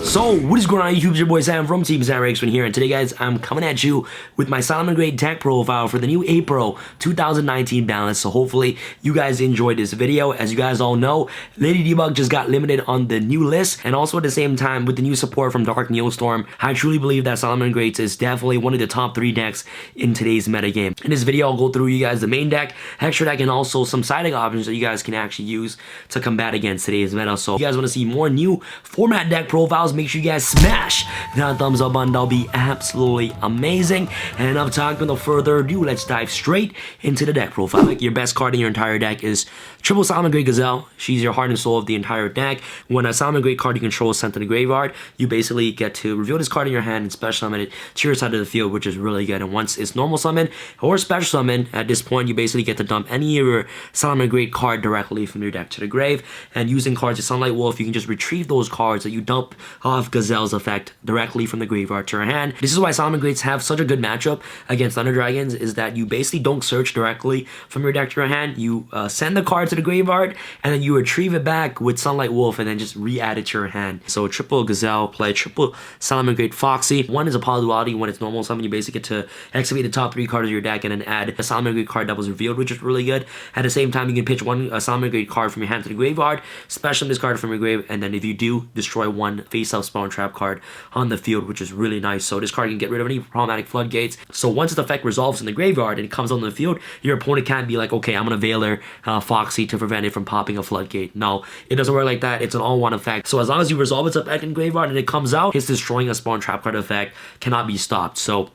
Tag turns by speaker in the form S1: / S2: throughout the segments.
S1: So, what is going on YouTube? It's your boy Sam from Team Sam here, and today guys, I'm coming at you with my Salamangreat deck profile for the new April 2019 Banlist. So hopefully you guys enjoyed this video. As you guys all know, Lady Debug just got limited on the new list, and also at the same time with the new support from Dark Neostorm, I truly believe that Salamangreat is definitely one of the top 3 decks in today's metagame. In this video, I'll go through you guys the main deck, extra deck, and also some side deck options that you guys can actually use to combat against today's meta. So if you guys want to see more new format deck profiles, make sure you guys smash that thumbs up button. That'll be absolutely amazing. And enough talk, with no further ado, let's dive straight into the deck profile. Like, your best card in your entire deck is triple Salamangreat Gazelle. She's your heart and soul of the entire deck. When a Salamangreat card you control is sent to the graveyard, you basically get to reveal this card in your hand and special summon it to your side of the field, which is really good. And once it's normal summon or special summon, at this point you basically get to dump any of your Salamangreat card directly from your deck to the grave. And using cards like Sunlight Wolf, you can just retrieve those cards that you dump off Gazelle's effect directly from the graveyard to your hand. This is why Salamangreats have such a good matchup against Thunder Dragons, is that you basically don't search directly from your deck to your hand. You send the card to the graveyard and then you retrieve it back with Sunlight Wolf and then just re-add it to your hand. So triple Gazelle, play triple Salamangreat Foxy. One is a poly duality. When it's normal summon, you basically get to activate the top 3 cards of your deck and then add a Salamangreat card that was revealed, which is really good. At the same time, you can pitch one Salamangreat card from your hand to the graveyard, special this card from your grave, and then if you do, destroy one face-up spawn trap card on the field, which is really nice. So this card can get rid of any problematic floodgates. So once its effect resolves in the graveyard and it comes on the field, your opponent can't be like, okay, I'm gonna Veiler Foxy to prevent it from popping a floodgate. No, it doesn't work like that. It's an all-one effect. So as long as you resolve its effect in graveyard and it comes out, it's destroying a spawn trap card effect cannot be stopped. So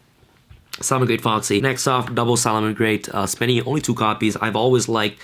S1: Salamangreat Foxy. Next off, double Salamangreat Spinny. Only 2 copies. I've always liked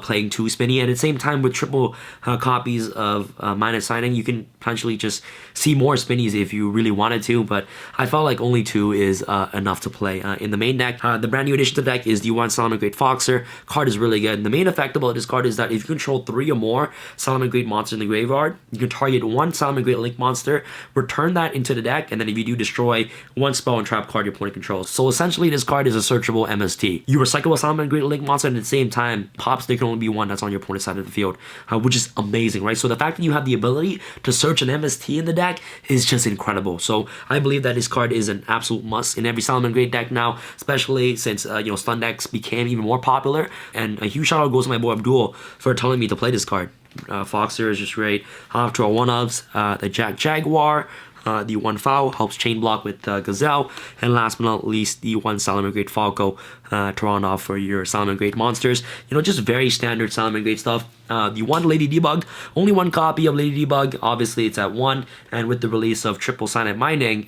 S1: playing 2 Spinny. And at the same time, with triple copies of minus signing, you can potentially just see more Spinnies if you really wanted to. But I felt like only 2 is enough to play in the main deck. The brand new addition to the deck is the one Salamangreat Foxer. Card is really good. And the main effect about this card is that if you control 3 or more Salamangreat monsters in the graveyard, you can target one Salamangreat Link monster, return that into the deck, and then if you do, destroy one spell and trap card your opponent controls. So essentially, this card is a searchable MST. You recycle a Salamangreat Link monster, and at the same time, pops, there can only be one that's on your opponent's side of the field, which is amazing, right? So the fact that you have the ability to search an MST in the deck is just incredible. So I believe that this card is an absolute must in every Salamangreat deck now, especially since stun decks became even more popular. And a huge shout out goes to my boy Abdul for telling me to play this card. Foxer is just great. Off to our one-ofs, the Jaguar. The one Foul helps chain block with Gazelle, and last but not least, the one Salamangreat Falco to round off for your Salamangreat monsters. Just very standard Salamangreat stuff. The one Lady Debug, only 1 copy of Lady Debug. Obviously, it's at 1, and with the release of FT.CYNET mining,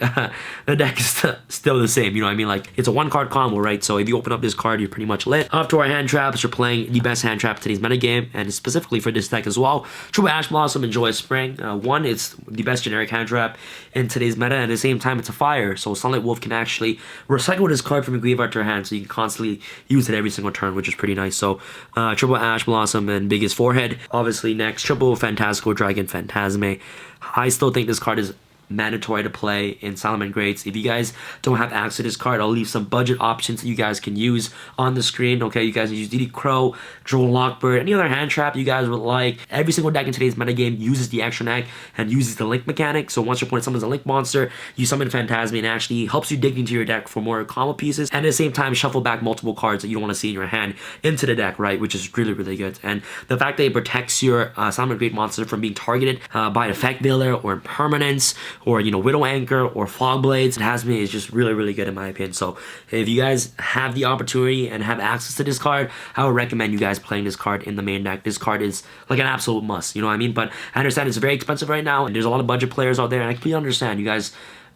S1: the deck is still the same. You know what I mean? Like, it's a 1-card combo, right? So if you open up this card, you're pretty much lit. Off to our hand traps, you're playing the best hand trap today's metagame, and specifically for this deck as well. Triple Ash Blossom and Joyous Spring. One, it's the best generic hand trap in today's meta, and at the same time, it's a fire. So Sunlight Wolf can actually recycle this card from your graveyard to your hand, so you can constantly use it every single turn, which is pretty nice. So triple Ash Blossom and biggest forehead. Obviously, next, triple Fantastical Dragon Phantasme. I still think this card is mandatory to play in Salamangreats. If you guys don't have access to this card, I'll leave some budget options that you guys can use on the screen. Okay, you guys can use DD Crow, Droll Lockbird, any other hand trap you guys would like. Every single deck in today's metagame uses the extra deck and uses the link mechanic. So once your opponent summons a link monster, you summon Phantasme and actually helps you dig into your deck for more combo pieces, and at the same time shuffle back multiple cards that you don't want to see in your hand into the deck, right? Which is really, really good. And the fact that it protects your Salamangreat monster from being targeted by Effect Veiler or Impermanence, or Widow Anchor or Fog Blades, Phantasme is just really, really good in my opinion. So if you guys have the opportunity and have access to this card, I would recommend you guys playing this card in the main deck. This card is like an absolute must, you know what I mean? But I understand it's very expensive right now, and there's a lot of budget players out there, and I completely understand. You guys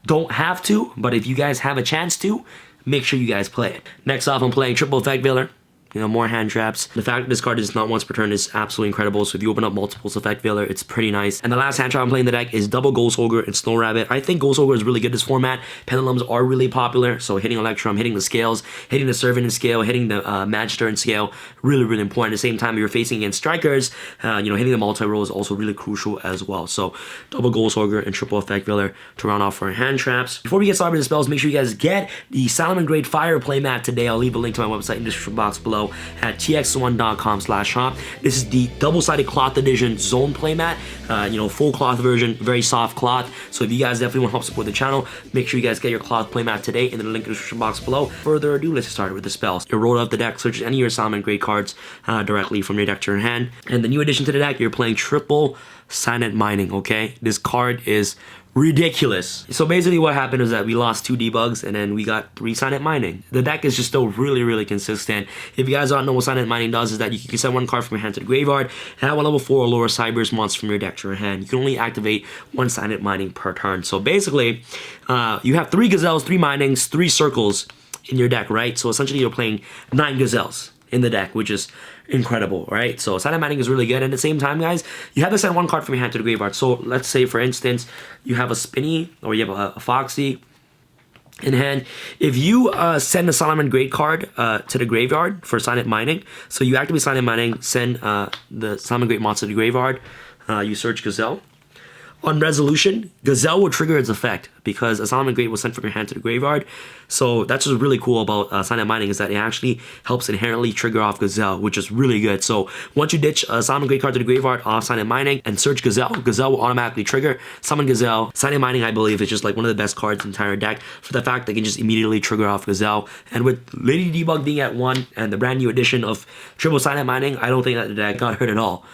S1: don't have to, but if you guys have a chance to, make sure you guys play it. Next off, I'm playing triple Effect Veiler. More hand traps. The fact that this card is not once per turn is absolutely incredible. So if you open up multiples Effect Veiler, it's pretty nice. And the last hand trap I'm playing in the deck is double Ghost Ogre and Snow Rabbit. I think Ghost Ogre is really good this format. Pendulums are really popular. So hitting Electrum, hitting the scales, hitting the Servant in scale, hitting the Magister in scale, really, really important. At the same time, if you're facing against strikers, hitting the multi-roll is also really crucial as well. So double Ghost Ogre and triple Effect Veiler to round off our hand traps. Before we get started with the spells, make sure you guys get the Salamangreat Fire Playmat today. I'll leave a link to my website in the description box below. below at tx1.com/shop. This is the double-sided cloth edition zone playmat. Full cloth version, very soft cloth. So if you guys definitely want to help support the channel, make sure you guys get your cloth playmat today in the link in the description box below. Further ado, let's get started with the spells. You roll out the deck, search any of your Salamangreat cards directly from your deck to your hand. And the new addition to the deck, you're playing triple CYNET mining, okay? This card is ridiculous. So basically what happened is that we lost 2 debugs and then we got 3 CYNET mining. The deck is just still really consistent. If you guys don't know what CYNET mining does, is that you can send 1 card from your hand to the graveyard and have one level 4 or lower Cyberse monster from your deck to your hand. You can only activate 1 CYNET mining per turn. So basically, you have 3 gazelles, 3 minings, 3 circles in your deck, right? So essentially you're playing 9 gazelles in the deck, which is incredible, right? So CYNET mining is really good. And at the same time, guys, you have to send 1 card from your hand to the graveyard. So let's say, for instance, you have a Spinny or you have a Foxy in hand. If you send a Salamangreat card to the graveyard for CYNET mining, so you activate CYNET mining, send the Salamangreat monster to the graveyard, you search Gazelle. On resolution, Gazelle will trigger its effect because a Salamangreat was sent from your hand to the graveyard. So that's what's really cool about CYNET mining, is that it actually helps inherently trigger off Gazelle, which is really good. So once you ditch a Salamangreat card to the graveyard off CYNET mining and search Gazelle, Gazelle will automatically trigger. Summon Gazelle. CYNET mining, I believe, is just like one of the best cards in the entire deck for the fact that it can just immediately trigger off Gazelle. And with Lady Debug being at 1 and the brand new addition of triple CYNET mining, I don't think that the deck got hurt at all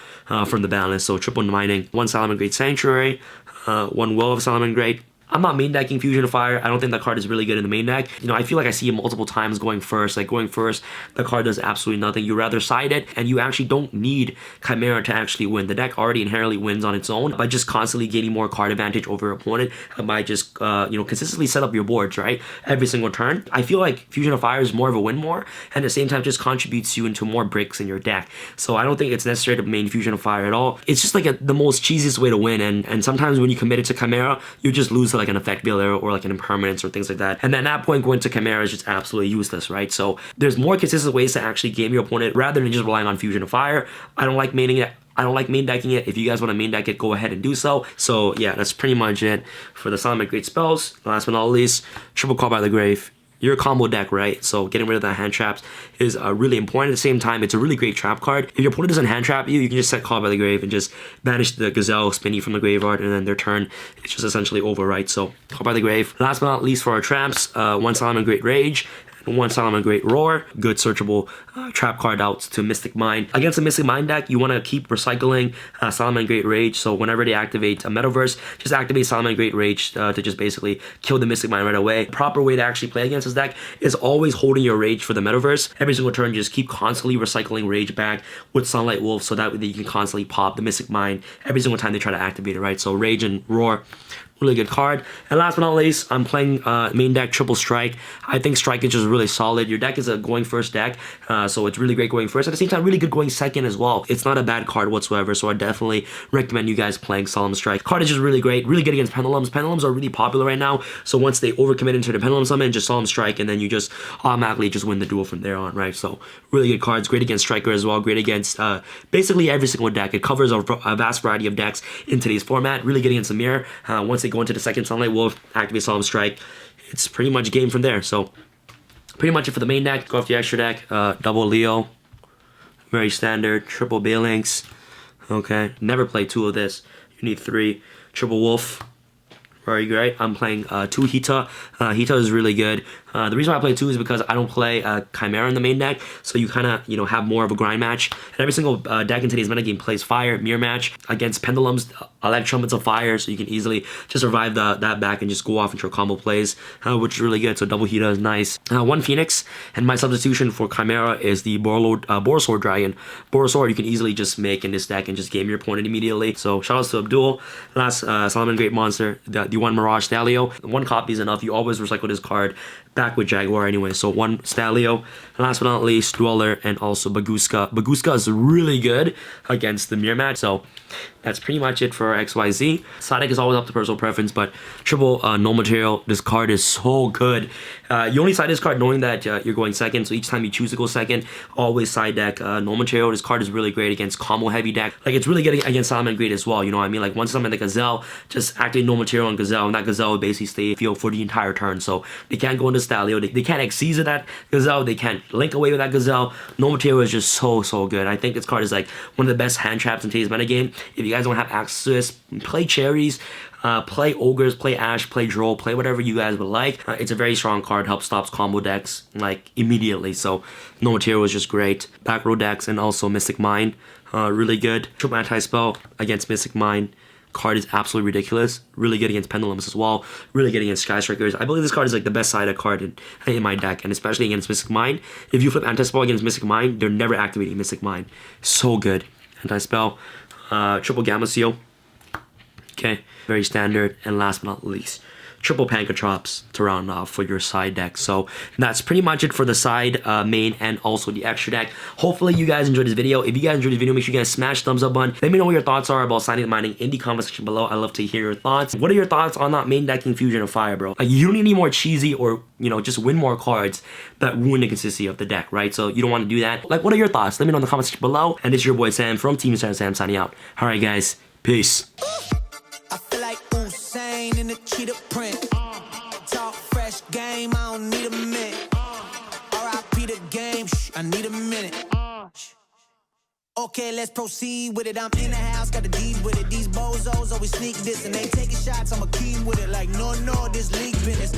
S1: from the Banlist. So triple mining, 1 Salamangreat Sanctuary, 1 Will of Salamangreat. I'm not main decking Fusion of Fire. I don't think that card is really good in the main deck. I feel like I see it multiple times going first. Like going first, the card does absolutely nothing. You rather side it, and you actually don't need Chimera to actually win. The deck already inherently wins on its own by just constantly gaining more card advantage over your opponent and by just consistently set up your boards, right? Every single turn. I feel like Fusion of Fire is more of a win more, and at the same time just contributes you into more bricks in your deck. So I don't think it's necessary to main Fusion of Fire at all. It's just like the most cheesiest way to win, and sometimes when you commit it to Chimera, you just lose to like an effect builder or like an impermanence or things like that. And then at that point, going to Chimera is just absolutely useless, right? So there's more consistent ways to actually game your opponent rather than just relying on Fusion of Fire. I don't like maining it. I don't like main decking it. If you guys want to main deck it, go ahead and do so. So yeah, that's pretty much it for the Salamangreat spells. Last but not least, triple Call by the Grave. You're a combo deck, right? So getting rid of the hand traps is really important. At the same time, it's a really great trap card. If your opponent doesn't hand trap you, you can just set Call by the Grave and just banish the Gazelle Spinny from the graveyard, and then their turn is just essentially over, right? So Call by the Grave. Last but not least for our traps, 1 Salamangreat Rage, 1 Salamangreat Roar. Good searchable trap card out to Mystic Mind. Against a Mystic Mind deck, you want to keep recycling Salamangreat Rage. So whenever they activate a Metaverse, just activate Salamangreat Rage to just basically kill the Mystic Mind right away. Proper way to actually play against this deck is always holding your Rage for the Metaverse. Every single turn, you just keep constantly recycling Rage back with Sunlight Wolf, so that way you can constantly pop the Mystic Mind every single time they try to activate it, right? So Rage and Roar, really good card. And last but not least, I'm playing main deck Triple Strike. I think Strike is just really solid. Your deck is a going first deck, so it's really great going first. At the same time, really good going second as well. It's not a bad card whatsoever, so I definitely recommend you guys playing Solemn Strike. Card is just really great, really good against Pendulums. Pendulums are really popular right now, so once they overcommit into the Pendulum Summon, just Solemn Strike, and then you just automatically just win the duel from there on, right? So really good cards, great against Striker as well, great against basically every single deck. It covers a vast variety of decks in today's format, really good against the Mirror. Once they go into the second Sunlight Wolf, activate Solemn Strike, it's pretty much game from there. So pretty much it for the main deck. Go off the extra deck, double Leo, very standard, triple Balinks, okay, never play 2 of this, you need 3, triple Wolf, very great. I'm playing 2 Hita. Hita is really good. The reason why I play 2 is because I don't play Chimera in the main deck, so you kind of, have more of a grind match. And every single deck in today's metagame plays Fire, Mirror Match. Against Pendulums, I like Trumpets of Fire, so you can easily just revive that back and just go off into your combo plays, which is really good. So double Hita is nice. 1 Phoenix, and my substitution for Chimera is the Borosaur Dragon. Borosaur you can easily just make in this deck and just game your opponent immediately. So shout outs to Abdul. Last Salamangreat monster, the 1 Mirage Stalio. 1 copy is enough. You always recycle this card back with Jaguar anyway. So 1 Stalio. And last but not least, Dweller and also Baguska. Baguska is really good against the Mirror Match. So that's pretty much it for XYZ. Side deck is always up to personal preference, but triple no material. This card is so good. You only side this card knowing that you're going second, so each time you choose to go second, always side deck no material. This card is really great against combo heavy deck. Like, it's really good against Salamangreat as well, you know what I mean? Like, once I'm in the Gazelle, just activate no material on Gazelle, and that Gazelle will basically stay field for the entire turn. So they can't go into style, yo. They can't exceed that Gazelle. They can't link away with that Gazelle. No Material is just so good. I think this card is like one of the best hand traps in today's metagame. If you guys don't have access to this, play Cherries, play Ogres, play Ash, play Droll, play whatever you guys would like. It's a very strong card, helps stops combo decks like immediately. So No Material is just great. Back row decks and also Mystic Mine, really good. Triple anti-spell against Mystic Mine. Card is absolutely ridiculous. Really good against Pendulums as well. Really good against Sky Strikers. I believe this card is like the best side of card in my deck, and especially against Mystic Mine. If you flip anti-spell against Mystic Mine, they're never activating Mystic Mine. So good. Anti-spell. Triple Gamma Seal. Okay, very standard. And last but not least, triple Pancatrops to round off for your side deck. So that's pretty much it for the side, main, and also the extra deck. Hopefully you guys enjoyed this video. If you guys enjoyed this video, make sure you guys smash thumbs up button. Let me know what your thoughts are about Silent Mining in the comment section below. I love to hear your thoughts. What are your thoughts on that main decking Fusion of Fire, bro? Like, you don't need any more cheesy or, you know, just win more cards that ruin the consistency of the deck, right? So you don't want to do that. Like, what are your thoughts? Let me know in the comment section below. And this is your boy Sam from Team Sam signing out. All right, guys. Peace.
S2: I feel like Usain in the cheetah print. Talk fresh game, I don't need a minute. R.I.P. the game, I need a minute. Okay, let's proceed with it. I'm in the house, got the deed with it. These bozos always sneak this and they taking shots. I'm a keep with it like no, this league business.